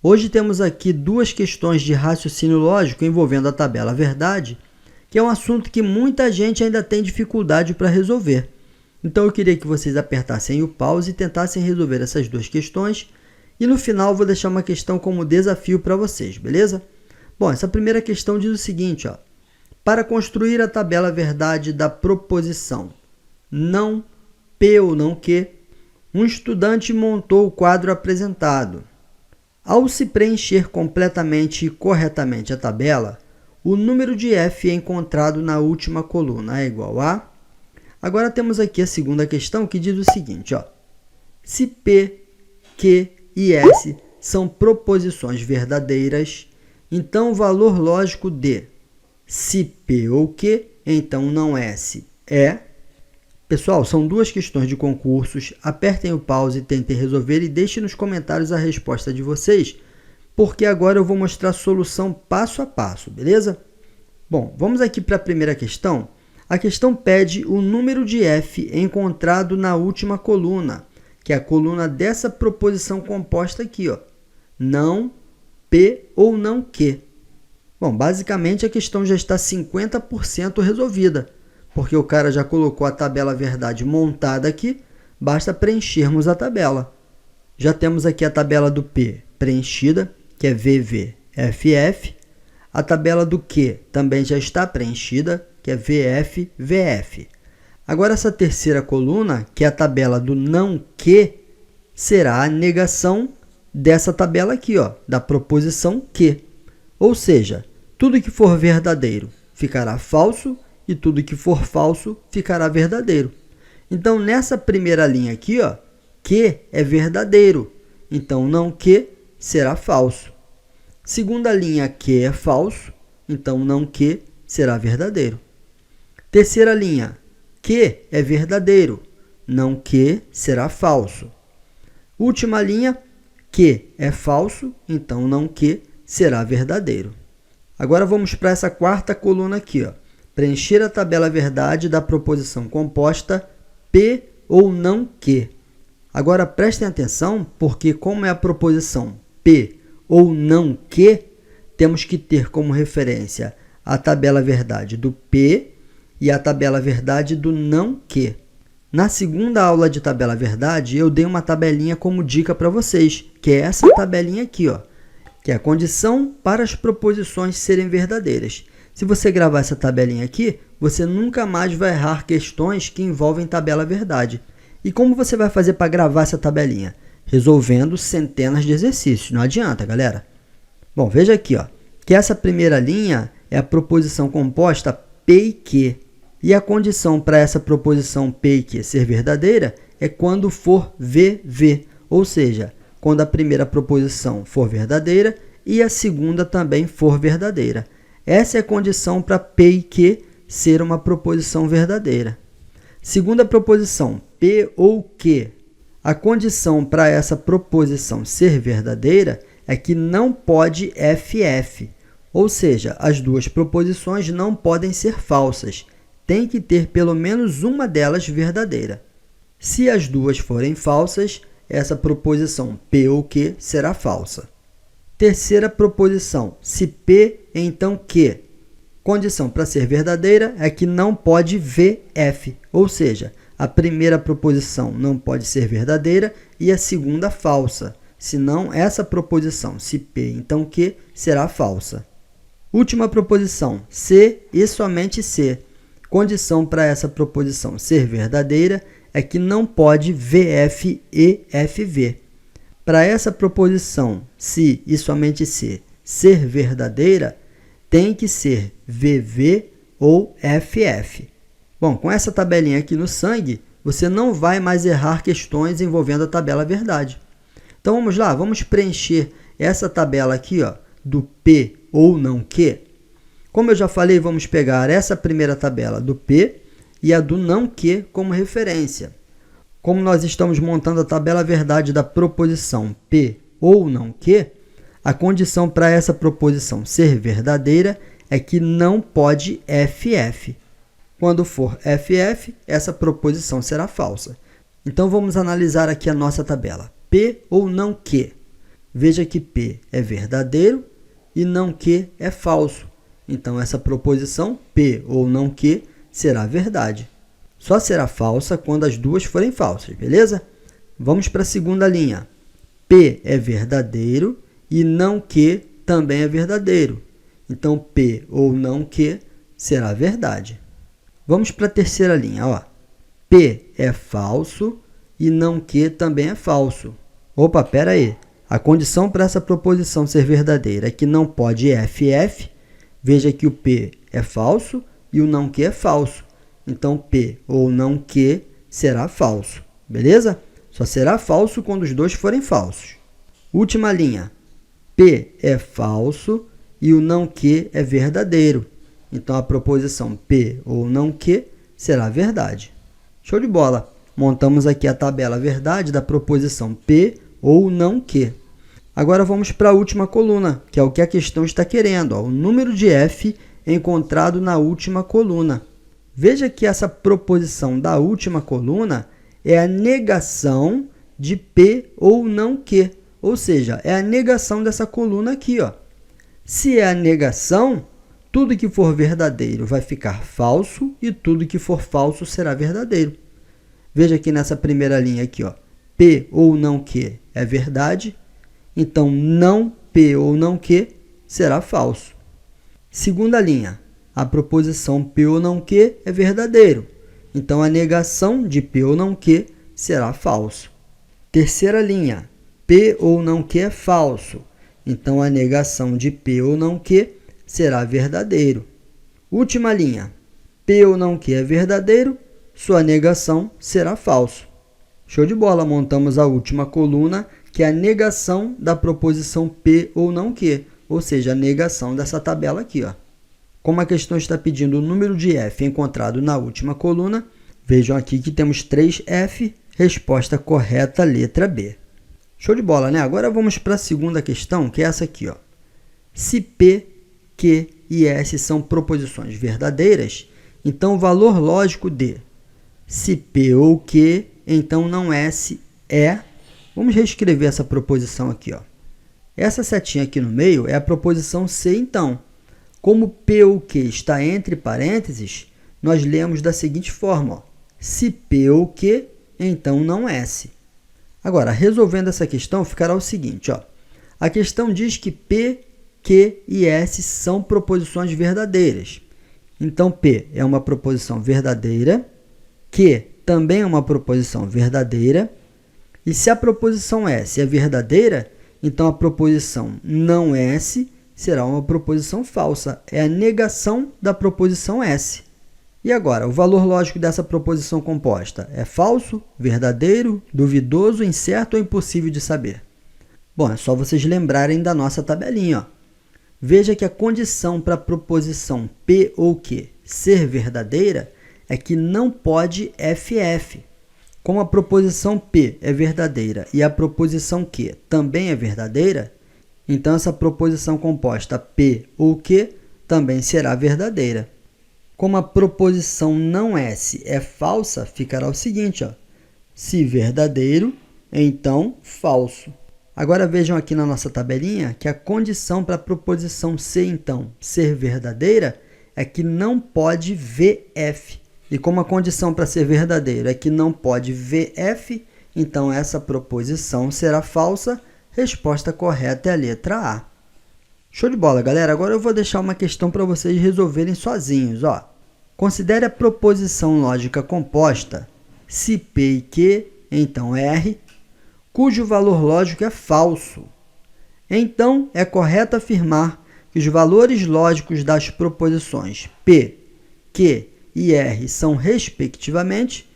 Hoje temos aqui duas questões de raciocínio lógico envolvendo a tabela verdade, que é um assunto que muita gente ainda tem dificuldade para resolver. Então eu queria que vocês apertassem o pause e tentassem resolver essas duas questões, e no final eu vou deixar uma questão como desafio para vocês, beleza? Bom, essa primeira questão diz o seguinte, ó: para construir a tabela verdade da proposição não P ou não Q, um estudante montou o quadro apresentado. Ao se preencher completamente e corretamente a tabela, o número de f encontrado na última coluna é igual a... Agora temos aqui a segunda questão que diz o seguinte, ó: se P, Q e S são proposições verdadeiras, então o valor lógico de se P ou Q, então não S, é... Pessoal, são duas questões de concursos. Apertem o pause, tentem resolver e deixem nos comentários a resposta de vocês, porque agora eu vou mostrar a solução passo a passo, beleza? Bom, vamos aqui para a primeira questão. A questão pede o número de f encontrado na última coluna, que é a coluna dessa proposição composta aqui, ó. Não P ou não Q. Bom, basicamente a questão já está 50% resolvida, porque o cara já colocou a tabela verdade montada aqui, basta preenchermos a tabela. Já temos aqui a tabela do P preenchida, que é VVFF. A tabela do Q também já está preenchida, que é VFVF. Agora essa terceira coluna, que é a tabela do não Q, será a negação dessa tabela aqui, ó, da proposição Q. Ou seja, tudo que for verdadeiro ficará falso, e tudo que for falso ficará verdadeiro. Então, nessa primeira linha aqui, ó, Q é verdadeiro, então não Q será falso. Segunda linha, Q é falso, então não Q será verdadeiro. Terceira linha, Q é verdadeiro, não Q será falso. Última linha, Q é falso, então não Q será verdadeiro. Agora vamos para essa quarta coluna aqui, ó. Preencher a tabela verdade da proposição composta P ou não Q. Agora prestem atenção, porque como é a proposição P ou não Q, temos que ter como referência a tabela verdade do P e a tabela verdade do não Q. Na segunda aula de tabela verdade, eu dei uma tabelinha como dica para vocês, que é essa tabelinha aqui, ó, que é a condição para as proposições serem verdadeiras. Se você gravar essa tabelinha aqui, você nunca mais vai errar questões que envolvem tabela verdade. E como você vai fazer para gravar essa tabelinha? Resolvendo centenas de exercícios. Não adianta, galera. Bom, veja aqui, ó, que essa primeira linha é a proposição composta P e Q. E a condição para essa proposição P e Q ser verdadeira é quando for VV, ou seja, quando a primeira proposição for verdadeira e a segunda também for verdadeira. Essa é a condição para P e Q ser uma proposição verdadeira. Segunda proposição, P ou Q. A condição para essa proposição ser verdadeira é que não pode FF, ou seja, as duas proposições não podem ser falsas. Tem que ter pelo menos uma delas verdadeira. Se as duas forem falsas, essa proposição P ou Q será falsa. Terceira proposição, se P, então Q. Condição para ser verdadeira é que não pode VF, ou seja, a primeira proposição não pode ser verdadeira e a segunda falsa. Senão, essa proposição, se P, então Q, será falsa. Última proposição, C e somente C. Condição para essa proposição ser verdadeira é que não pode VF e FV. Para essa proposição, se e somente se ser verdadeira, tem que ser VV ou FF. Bom, com essa tabelinha aqui no sangue, você não vai mais errar questões envolvendo a tabela verdade. Então, vamos lá, vamos preencher essa tabela aqui, ó, do P ou não Q. Como eu já falei, vamos pegar essa primeira tabela do P e a do não Q como referência. Como nós estamos montando a tabela verdade da proposição P ou não Q, a condição para essa proposição ser verdadeira é que não pode FF. Quando for FF, essa proposição será falsa. Então, vamos analisar aqui a nossa tabela. P ou não Q. Veja que P é verdadeiro e não Q é falso. Então, essa proposição P ou não Q será verdade. Só será falsa quando as duas forem falsas, beleza? Vamos para a segunda linha. P é verdadeiro e não Q também é verdadeiro. Então, P ou não Q será verdade. Vamos para a terceira linha. Ó. P é falso e não Q também é falso. Opa, espera aí. A condição para essa proposição ser verdadeira é que não pode FF. Veja que o P é falso e o não Q é falso. Então, P ou não Q será falso. Beleza? Só será falso quando os dois forem falsos. Última linha. P é falso e o não Q é verdadeiro. Então, a proposição P ou não Q será verdade. Show de bola! Montamos aqui a tabela verdade da proposição P ou não Q. Agora, vamos para a última coluna, que é o que a questão está querendo. Ó, o número de F encontrado na última coluna. Veja que essa proposição da última coluna é a negação de P ou não Q. Ou seja, é a negação dessa coluna aqui. Ó. Se é a negação, tudo que for verdadeiro vai ficar falso e tudo que for falso será verdadeiro. Veja que nessa primeira linha aqui, ó, P ou não Q é verdade, então não P ou não Q será falso. Segunda linha, a proposição P ou não Q é verdadeiro, então a negação de P ou não Q será falso. Terceira linha, P ou não Q é falso, então a negação de P ou não Q será verdadeiro. Última linha, P ou não Q é verdadeiro, sua negação será falso. Show de bola, montamos a última coluna, que é a negação da proposição P ou não Q, ou seja, a negação dessa tabela aqui. Ó. Como a questão está pedindo o número de F encontrado na última coluna, vejam aqui que temos 3F, resposta correta, letra B. Show de bola, né? Agora vamos para a segunda questão, que é essa aqui. Ó. Se P, Q e S são proposições verdadeiras, então o valor lógico de se P ou Q, então não S é. Vamos reescrever essa proposição aqui. Ó. Essa setinha aqui no meio é a proposição se, então. Como P ou Q está entre parênteses, nós lemos da seguinte forma. Ó. Se P ou Q, então não S. Agora, resolvendo essa questão, ficará o seguinte. Ó. A questão diz que P, Q e S são proposições verdadeiras. Então, P é uma proposição verdadeira, Q também é uma proposição verdadeira, e se a proposição S é verdadeira, então a proposição não S será uma proposição falsa. É a negação da proposição S. E agora, o valor lógico dessa proposição composta é falso, verdadeiro, duvidoso, incerto ou impossível de saber? Bom, é só vocês lembrarem da nossa tabelinha. Ó. Veja que a condição para a proposição P ou Q ser verdadeira é que não pode FF. Como a proposição P é verdadeira e a proposição Q também é verdadeira, então essa proposição composta P ou Q também será verdadeira. Como a proposição não S é falsa, ficará o seguinte, ó, se verdadeiro, então falso. Agora vejam aqui na nossa tabelinha que a condição para a proposição C, então, ser verdadeira é que não pode VF. E como a condição para ser verdadeiro é que não pode VF, então essa proposição será falsa. Resposta correta é a letra A. Show de bola, galera. Agora eu vou deixar uma questão para vocês resolverem sozinhos. Ó. Considere a proposição lógica composta, se P e Q, então R, cujo valor lógico é falso. Então, é correto afirmar que os valores lógicos das proposições P, Q e R são, respectivamente.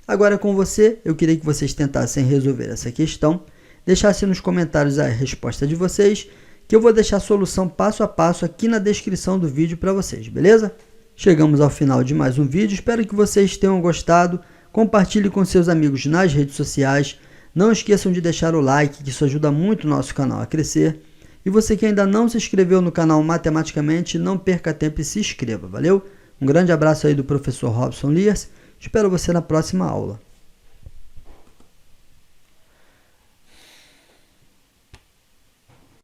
Agora, com você, eu queria que vocês tentassem resolver essa questão, deixassem nos comentários a resposta de vocês, que eu vou deixar a solução passo a passo aqui na descrição do vídeo para vocês, beleza? Chegamos ao final de mais um vídeo, espero que vocês tenham gostado, compartilhe com seus amigos nas redes sociais, não esqueçam de deixar o like, que isso ajuda muito o nosso canal a crescer, e você que ainda não se inscreveu no canal Matematicamente, não perca tempo e se inscreva, valeu? Um grande abraço aí do professor Robson Liers, espero você na próxima aula.